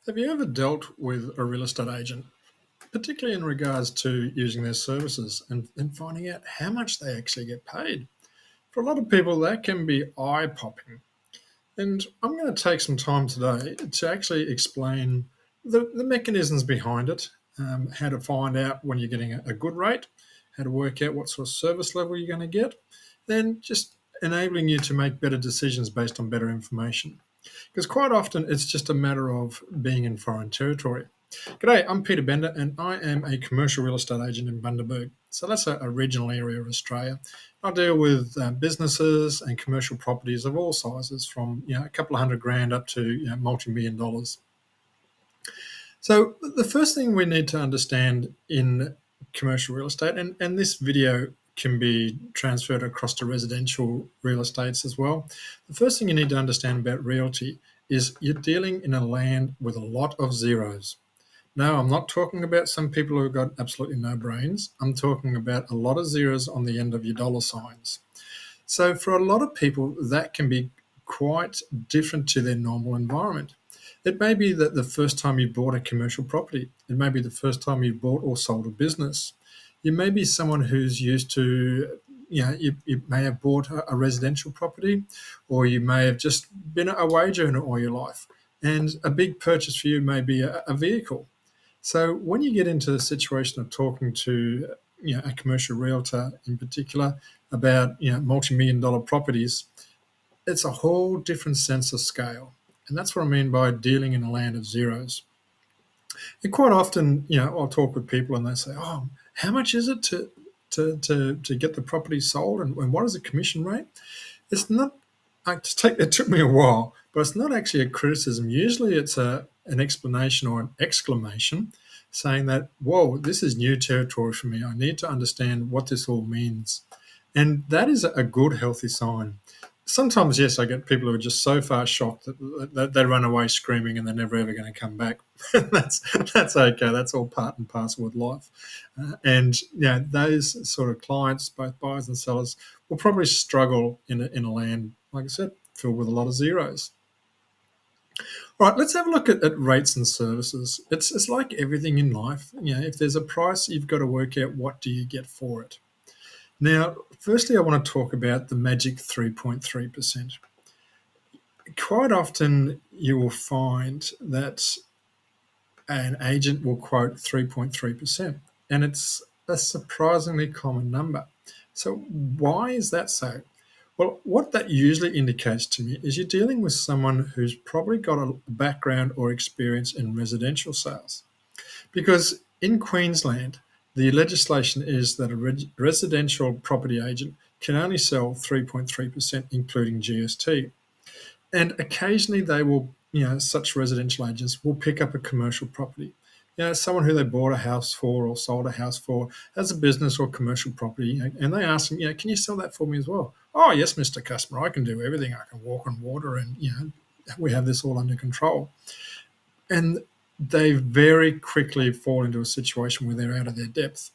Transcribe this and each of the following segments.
Have you ever dealt with a real estate agent, particularly in regards to using their services and finding out how much they actually get paid? For a lot of people, that can be eye popping. And I'm going to take some time today to actually explain the mechanisms behind it, how to find out when you're getting a good rate, how to work out what sort of service level you're going to get, then just enabling you to make better decisions based on better information. Because quite often it's just a matter of being in foreign territory. G'day, I'm Peter Bender and I am a commercial real estate agent in Bundaberg. So that's a regional area of Australia. I deal with businesses and commercial properties of all sizes, from a couple of hundred grand up to multi-million dollars. So the first thing we need to understand in commercial real estate, and this video can be transferred across to residential real estates as well. The first thing you need to understand about realty is you're dealing in a land with a lot of zeros. No, I'm not talking about some people who've got absolutely no brains. I'm talking about a lot of zeros on the end of your dollar signs. So for a lot of people, that can be quite different to their normal environment. It may be that the first time you bought a commercial property, it may be the first time you bought or sold a business. You may be someone who's used to, you may have bought a residential property, or you may have just been a wage earner all your life. And a big purchase for you may be a vehicle. So when you get into the situation of talking to a commercial realtor in particular about multi-million dollar properties, it's a whole different sense of scale. And that's what I mean by dealing in a land of zeros. And quite often, I'll talk with people and they say, "Oh, how much is it to get the property sold, and what is the commission rate?" It's not. It took me a while, but it's not actually a criticism. Usually, it's an explanation or an exclamation, saying that, "Whoa, this is new territory for me. I need to understand what this all means," and that is a good, healthy sign. Sometimes, yes, I get people who are just so far shocked that they run away screaming and they're never ever going to come back. that's okay. That's all part and parcel with life. And those sort of clients, both buyers and sellers, will probably struggle in a land, like I said, filled with a lot of zeros. All right, let's have a look at rates and services. It's like everything in life. If there's a price, you've got to work out what do you get for it. Now, firstly, I want to talk about the magic 3.3%. Quite often, you will find that an agent will quote 3.3%, and it's a surprisingly common number. So, why is that so? Well, what that usually indicates to me is you're dealing with someone who's probably got a background or experience in residential sales. Because in Queensland, the legislation is that a residential property agent can only sell 3.3%, including GST. And occasionally they will, such residential agents will pick up a commercial property. Someone who they bought a house for or sold a house for has a business or commercial property, and they ask them, can you sell that for me as well? Oh, yes, Mr. Customer, I can do everything. I can walk on water, and we have this all under control. And they very quickly fall into a situation where they're out of their depth.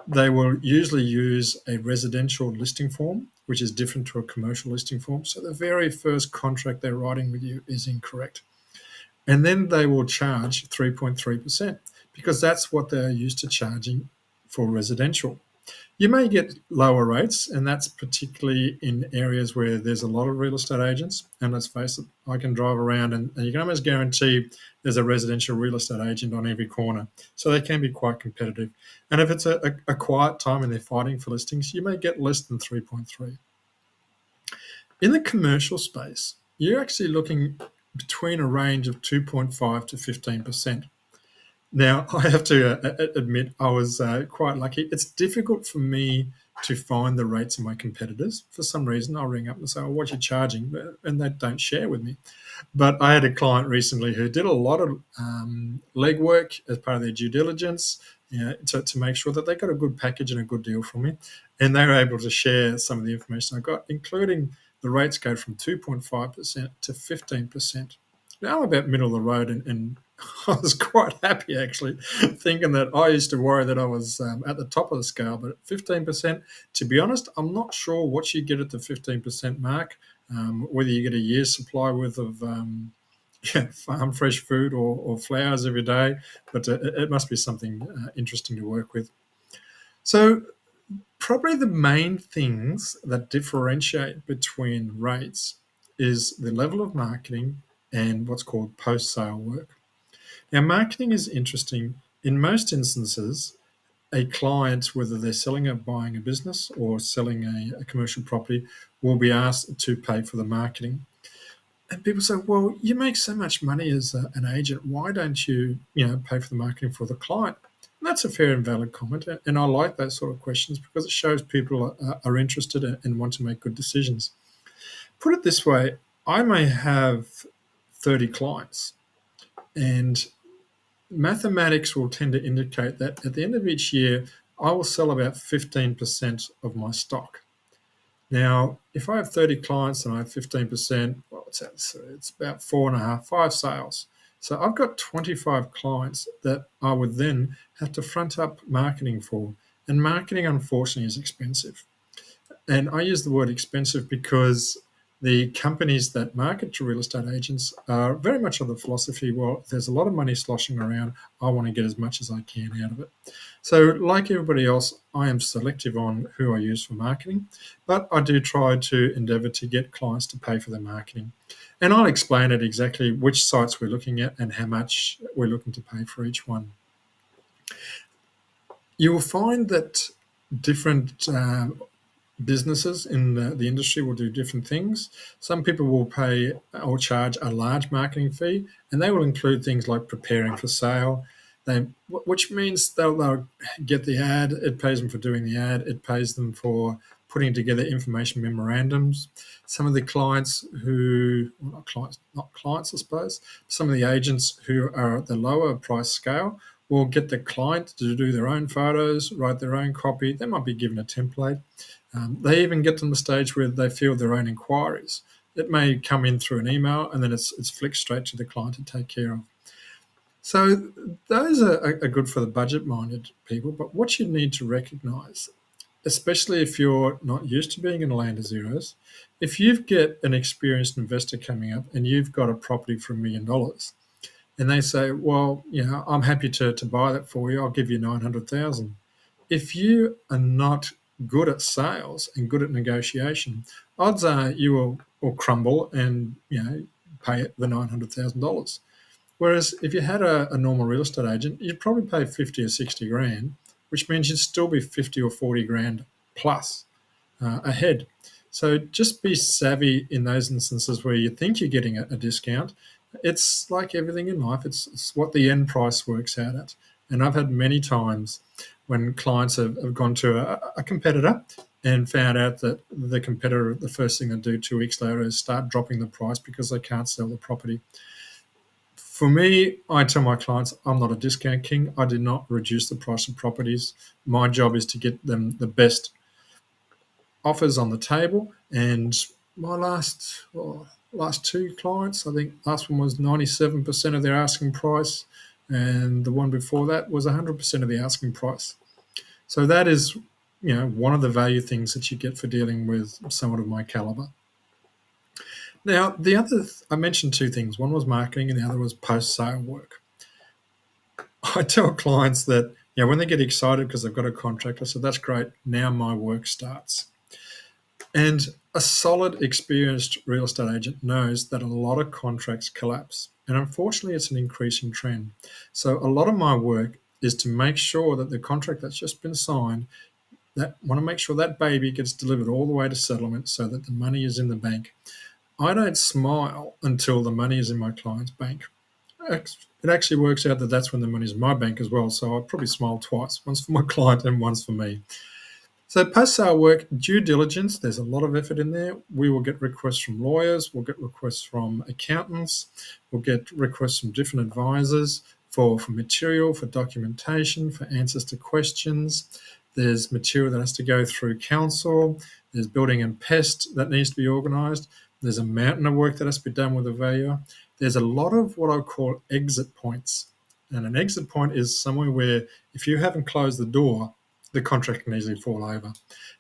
They will usually use a residential listing form, which is different to a commercial listing form. So the very first contract they're writing with you is incorrect. And then they will charge 3.3% because that's what they're used to charging for residential. You may get lower rates, and that's particularly in areas where there's a lot of real estate agents. And let's face it, I can drive around and you can almost guarantee there's a residential real estate agent on every corner. So they can be quite competitive. And if it's a quiet time and they're fighting for listings, you may get less than 3.3. In the commercial space, you're actually looking between a range of 2.5 to 15%. Now, I have to admit, I was quite lucky. It's difficult for me to find the rates of my competitors. For some reason, I'll ring up and say, "Oh, what are you charging?" And they don't share with me. But I had a client recently who did a lot of legwork as part of their due diligence, to make sure that they got a good package and a good deal from me. And they were able to share some of the information I got, including the rates go from 2.5% to 15%. Now I'm about middle of the road, and I was quite happy actually, thinking that I used to worry that I was at the top of the scale. But at 15%, to be honest, I'm not sure what you get at the 15% mark. Whether you get a year's supply worth of farm fresh food or flowers every day, but it must be something interesting to work with. So, probably the main things that differentiate between rates is the level of marketing and what's called post sale work. Now, marketing is interesting. In most instances, a client, whether they're selling or buying a business or selling a commercial property, will be asked to pay for the marketing. And people say, well, you make so much money as an agent. Why don't you pay for the marketing for the client? And that's a fair and valid comment. And I like those sort of questions because it shows people are interested and want to make good decisions. Put it this way, I may have 30 clients, and mathematics will tend to indicate that at the end of each year, I will sell about 15% of my stock. Now, if I have 30 clients and I have 15%, well, it's about four and a half, five sales. So I've got 25 clients that I would then have to front up marketing for. And marketing, unfortunately, is expensive. And I use the word expensive because the companies that market to real estate agents are very much of the philosophy, well, there's a lot of money sloshing around. I want to get as much as I can out of it. So, like everybody else, I am selective on who I use for marketing, but I do try to endeavour to get clients to pay for their marketing. And I'll explain it exactly which sites we're looking at and how much we're looking to pay for each one. You will find that different businesses in the industry will do different things. Some people will pay or charge a large marketing fee, and they will include things like preparing for sale. Which means they'll get the ad. It pays them for doing the ad. It pays them for putting together information memorandums. Some of the clients who, well, not clients, I suppose, some of the agents who are at the lower price scale will get the client to do their own photos, write their own copy. They might be given a template. They even get to the stage where they field their own inquiries. It may come in through an email and then it's flicked straight to the client to take care of. So those are good for the budget-minded people, but what you need to recognise, especially if you're not used to being in a land of zeros, if you get an experienced investor coming up and you've got a property for $1 million, and they say, well, I'm happy to buy that for you. I'll give you 900,000. If you are not good at sales and good at negotiation, odds are you will crumble and pay the $900,000. Whereas if you had a normal real estate agent, you'd probably pay 50 or 60 grand, which means you'd still be 50 or 40 grand plus ahead. So just be savvy in those instances where you think you're getting a discount. It's like everything in life, it's what the end price works out at. And I've had many times when clients have gone to a competitor and found out that the competitor, the first thing they do 2 weeks later is start dropping the price because they can't sell the property. For me, I tell my clients I'm not a discount king. I do not reduce the price of properties. My job is to get them the best offers on the table. And my last two clients, I think last one was 97% of their asking price, and the one before that was 100% of the asking price. So that is, one of the value things that you get for dealing with someone of my caliber. Now, I mentioned two things. One was marketing and the other was post-sale work. I tell clients that, when they get excited because they've got a contract, I said, that's great. Now my work starts. And a solid, experienced real estate agent knows that a lot of contracts collapse. And unfortunately, it's an increasing trend. So a lot of my work is to make sure that the contract that's just been signed, that want to make sure that baby gets delivered all the way to settlement so that the money is in the bank. I don't smile until the money is in my client's bank. It actually works out that that's when the money's in my bank as well. So I probably smile twice, once for my client and once for me. So post-sale work, due diligence, there's a lot of effort in there. We will get requests from lawyers, we'll get requests from accountants, we'll get requests from different advisors for material, for documentation, for answers to questions. There's material that has to go through council. There's building and pest that needs to be organised. There's a mountain of work that has to be done with the valuer. There's a lot of what I call exit points. And an exit point is somewhere where if you haven't closed the door, the contract can easily fall over.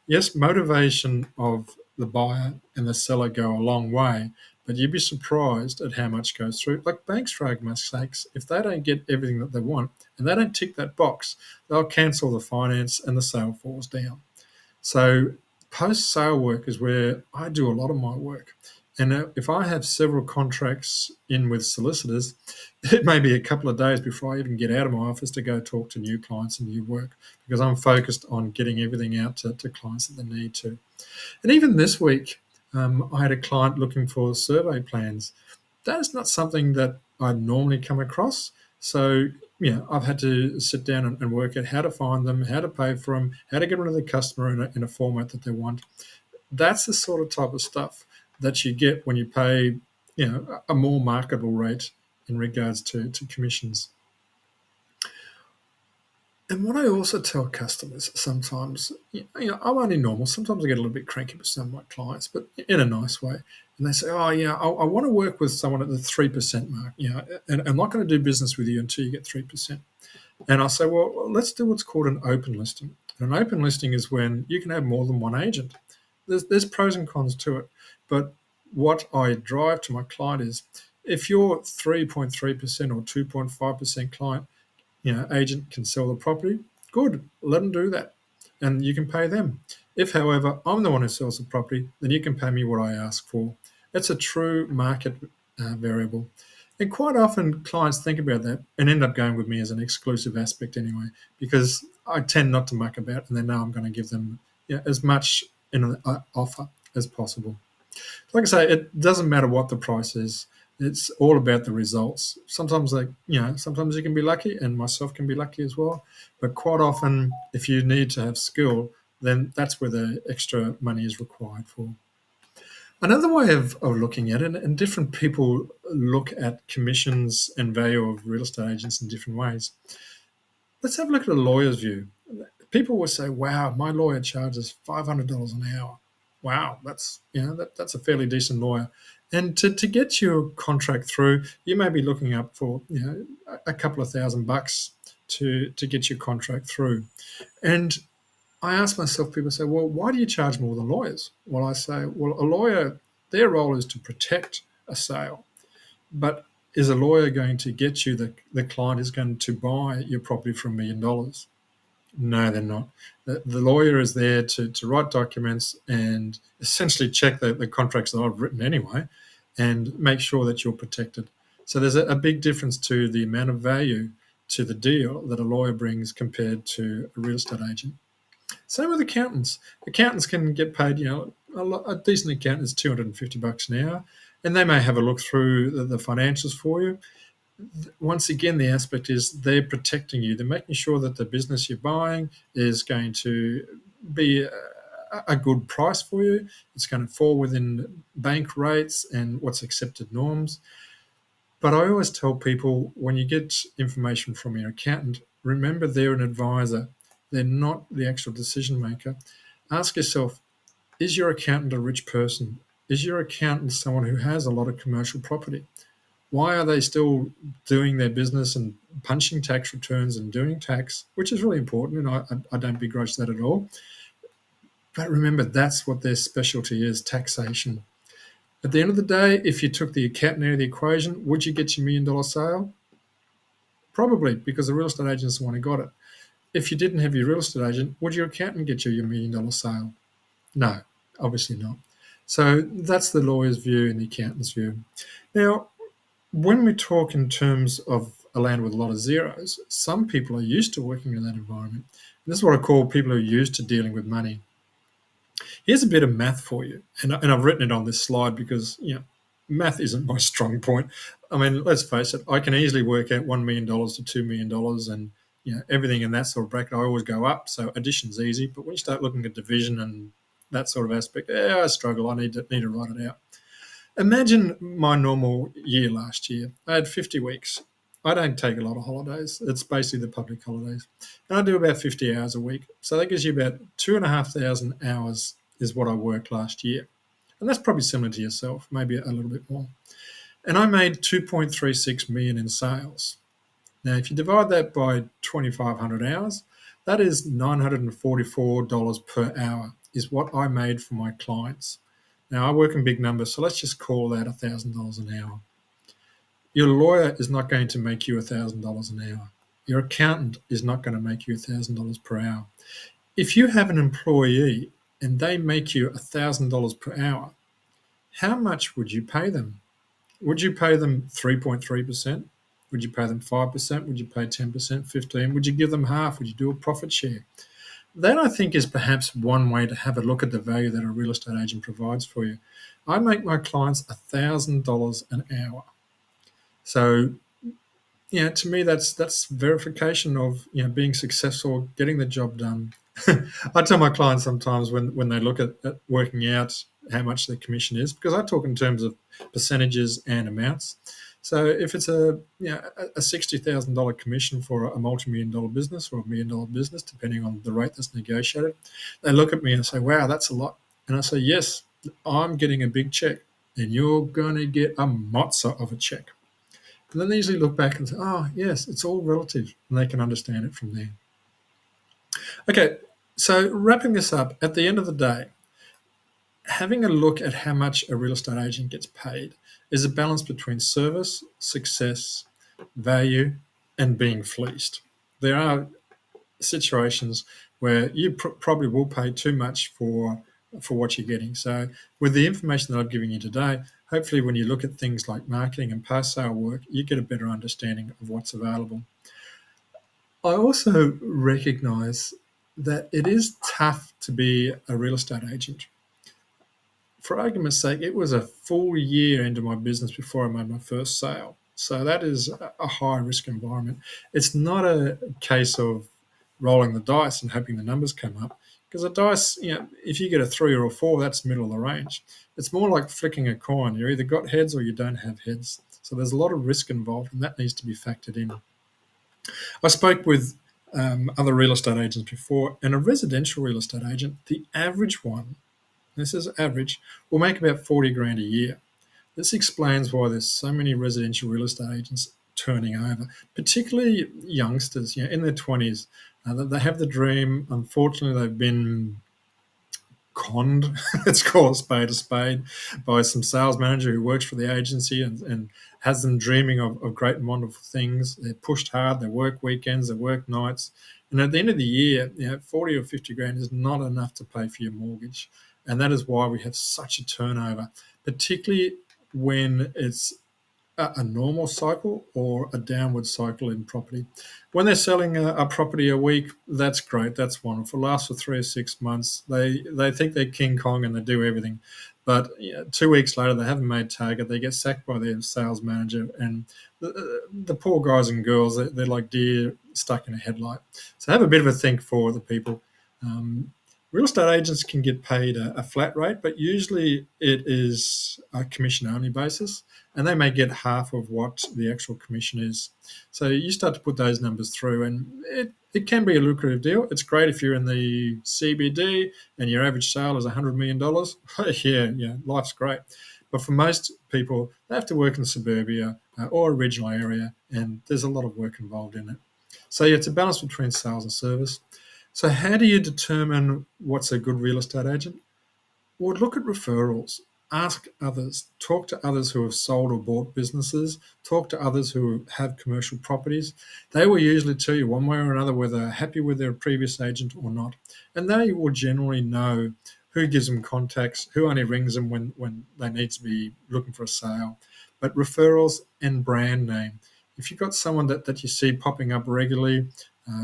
Yes, motivation of the buyer and the seller go a long way, but you'd be surprised at how much goes through. Like banks, for argument's sakes, if they don't get everything that they want and they don't tick that box, they'll cancel the finance and the sale falls down. So post-sale work is where I do a lot of my work. And if I have several contracts in with solicitors, it may be a couple of days before I even get out of my office to go talk to new clients and new work, because I'm focused on getting everything out to clients that they need to. And even this week, I had a client looking for survey plans. That is not something that I normally come across. So, I've had to sit down and work out how to find them, how to pay for them, how to get rid of the customer in a format that they want. That's the sort of type of stuff that you get when you pay, a more marketable rate in regards to commissions. And what I also tell customers sometimes, I'm only normal. Sometimes I get a little bit cranky with some of my clients, but in a nice way. And they say, "Oh, yeah, I want to work with someone at the 3% mark, and I'm not going to do business with you until you get 3%." And I'll say, "Well, let's do what's called an open listing." And an open listing is when you can have more than one agent. There's pros and cons to it, but what I drive to my client is, if you're 3.3% or 2.5% client, agent can sell the property, good, let them do that. And you can pay them. If, however, I'm the one who sells the property, then you can pay me what I ask for. It's a true market variable. And quite often clients think about that and end up going with me as an exclusive aspect anyway, because I tend not to muck about and they know I'm going to give them as much in an offer as possible. Like I say, it doesn't matter what the price is. It's all about the results. Sometimes, sometimes you can be lucky, and myself can be lucky as well. But quite often, if you need to have skill, then that's where the extra money is required for. Another way of looking at it, and different people look at commissions and value of real estate agents in different ways. Let's have a look at a lawyer's view. People will say, "Wow, my lawyer charges $500 an hour. Wow, that's a fairly decent lawyer." And to get your contract through, you may be looking up for a couple of $1,000 to get your contract through. And I ask myself, people say, "Well, why do you charge more than lawyers?" Well, I say, well, a lawyer, their role is to protect a sale. But is a lawyer going to get you the client is going to buy your property for $1 million? No, they're not. The lawyer is there to write documents and essentially check the contracts that I've written anyway and make sure that you're protected. So there's a big difference to the amount of value to the deal that a lawyer brings compared to a real estate agent. Same with accountants. Accountants can get paid, a decent accountant is $250 an hour, and they may have a look through the financials for you. Once again, the aspect is they're protecting you. They're making sure that the business you're buying is going to be a good price for you. It's going to fall within bank rates and what's accepted norms. But I always tell people, when you get information from your accountant, remember they're an advisor. They're not the actual decision maker. Ask yourself, is your accountant a rich person? Is your accountant someone who has a lot of commercial property? Why are they still doing their business and punching tax returns and doing tax, which is really important, and I don't begrudge that at all. But remember, that's what their specialty is, taxation. At the end of the day, if you took the accountant out of the equation, would you get your $1 million sale? Probably, because the real estate agent is the one who got it. If you didn't have your real estate agent, would your accountant get you your $1 million sale? No, obviously not. So that's the lawyer's view and the accountant's view. Now, when we talk in terms of a land with a lot of zeros, some people are used to working in that environment. And this is what I call people who are used to dealing with money. Here's a bit of math for you. And I've written it on this slide because, math isn't my strong point. I mean, let's face it, I can easily work out $1 million to $2 million and, everything in that sort of bracket. I always go up, so addition's easy. But when you start looking at division and that sort of aspect, I struggle. I need to write it out. Imagine my normal year last year. I had 50 weeks. I don't take a lot of holidays. It's basically the public holidays. And I do about 50 hours a week. So that gives you about 2,500 hours is what I worked last year. And that's probably similar to yourself, maybe a little bit more. And I made 2.36 million in sales. Now, if you divide that by 2,500 hours, that is $944 per hour is what I made for my clients. Now, I work in big numbers, so let's just call that $1,000 an hour. Your lawyer is not going to make you $1,000 an hour. Your accountant is not going to make you $1,000 per hour. If you have an employee and they make you $1,000 per hour, how much would you pay them? Would you pay them 3.3%? Would you pay them 5%? Would you pay 10%, 15%? Would you give them half? Would you do a profit share? That, I think, is perhaps one way to have a look at the value that a real estate agent provides for you. I make my clients $1,000 an hour. So, to me, that's verification of being successful, getting the job done. I tell my clients sometimes when they look at working out how much their commission is, because I talk in terms of percentages and amounts. So if it's a $60,000 commission for a multi-million-dollar business or $1 million business, depending on the rate that's negotiated, they look at me and say, "Wow, that's a lot." And I say, "Yes, I'm getting a big check, and you're going to get a mozza of a check." And then they usually look back and say, "Oh, yes, it's all relative," and they can understand it from there. Okay, so wrapping this up, at the end of the day, having a look at how much a real estate agent gets paid is a balance between service, success, value, and being fleeced. There are situations where you probably will pay too much for what you're getting. So, with the information that I've given you today, hopefully, when you look at things like marketing and post-sale work, you get a better understanding of what's available. I also recognise that it is tough to be a real estate agent. For argument's sake, it was a full year into my business before I made my first sale. So that is a high risk environment. It's not a case of rolling the dice and hoping the numbers come up, because a dice, if you get a 3 or a 4, that's middle of the range. It's more like flicking a coin. You either got heads or you don't have heads. So there's a lot of risk involved, and that needs to be factored in. I spoke with other real estate agents before, and a residential real estate agent, the average one, this is average, will make about 40 grand a year. This explains why there's so many residential real estate agents turning over, particularly youngsters, in their 20s. They have the dream. Unfortunately, they've been conned, let's call a spade, by some sales manager who works for the agency and has them dreaming of great and wonderful things. They're pushed hard, they work weekends, they work nights. And at the end of the year, 40 or 50 grand is not enough to pay for your mortgage. And that is why we have such a turnover, particularly when it's a normal cycle or a downward cycle in property. When they're selling a property a week, that's great. That's wonderful. Lasts for 3 or 6 months. They think they're King Kong and they do everything. But 2 weeks later, they haven't made target. They get sacked by their sales manager. And the poor guys and girls, they're like deer stuck in a headlight. So have a bit of a think for the people. Real estate agents can get paid a flat rate, but usually it is a commission-only basis, and they may get half of what the actual commission is. So you start to put those numbers through, and it can be a lucrative deal. It's great if you're in the CBD and your average sale is $100 million. yeah, life's great. But for most people, they have to work in suburbia or a regional area, and there's a lot of work involved in it. So it's a balance between sales and service. So how do you determine what's a good real estate agent? Well, look at referrals. Ask others. Talk to others who have sold or bought businesses. Talk to others who have commercial properties. They will usually tell you one way or another whether they're happy with their previous agent or not. And they will generally know who gives them contacts, who only rings them when they need to be looking for a sale. But referrals and brand name. If you've got someone that you see popping up regularly,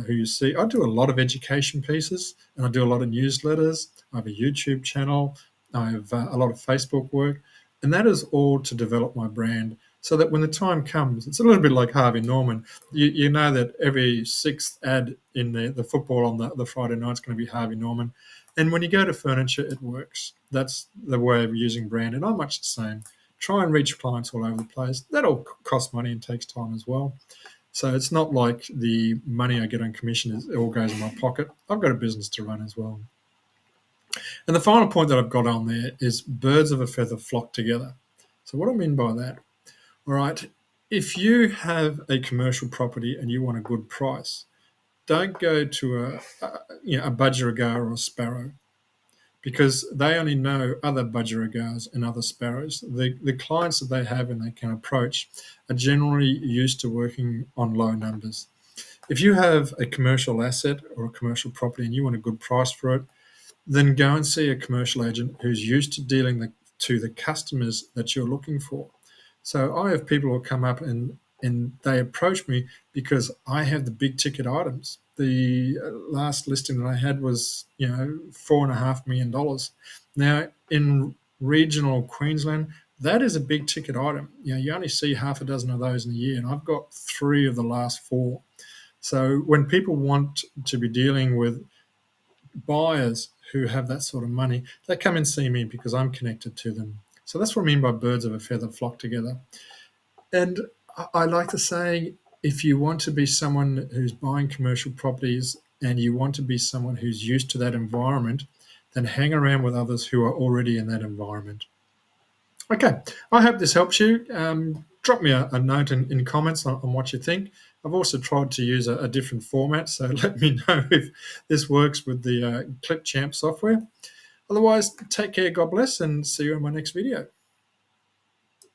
who you see, I do a lot of education pieces and I do a lot of newsletters. I have a YouTube channel. I have a lot of Facebook work, and that is all to develop my brand so that when the time comes, it's a little bit like Harvey Norman. You know that every sixth ad in the football on the Friday night is going to be Harvey Norman. And when you go to furniture, it works. That's the way of using brand, and I'm much the same. Try and reach clients all over the place. That all costs money and takes time as well. So it's not like the money I get on commission it all goes in my pocket. I've got a business to run as well. And the final point that I've got on there is birds of a feather flock together. So what do I mean by that? All right, if you have a commercial property and you want a good price, don't go to a budgerigar or a sparrow, because they only know other budgerigars and other sparrows. The clients that they have and they can approach are generally used to working on low numbers. If you have a commercial asset or a commercial property and you want a good price for it, then go and see a commercial agent who's used to dealing to the customers that you're looking for. So I have people who come up and they approach me because I have the big ticket items. The last listing that I had was, $4.5 million. Now in regional Queensland, that is a big ticket item. You only see half a dozen of those in a year, and I've got 3 of the last 4. So when people want to be dealing with buyers who have that sort of money, they come and see me because I'm connected to them. So that's what I mean by birds of a feather flock together. And I like to say, if you want to be someone who's buying commercial properties and you want to be someone who's used to that environment, then hang around with others who are already in that environment. Okay, I hope this helps you. Drop me a note in comments on what you think. I've also tried to use a different format, so let me know if this works with the ClipChamp software. Otherwise, take care, God bless, and see you in my next video.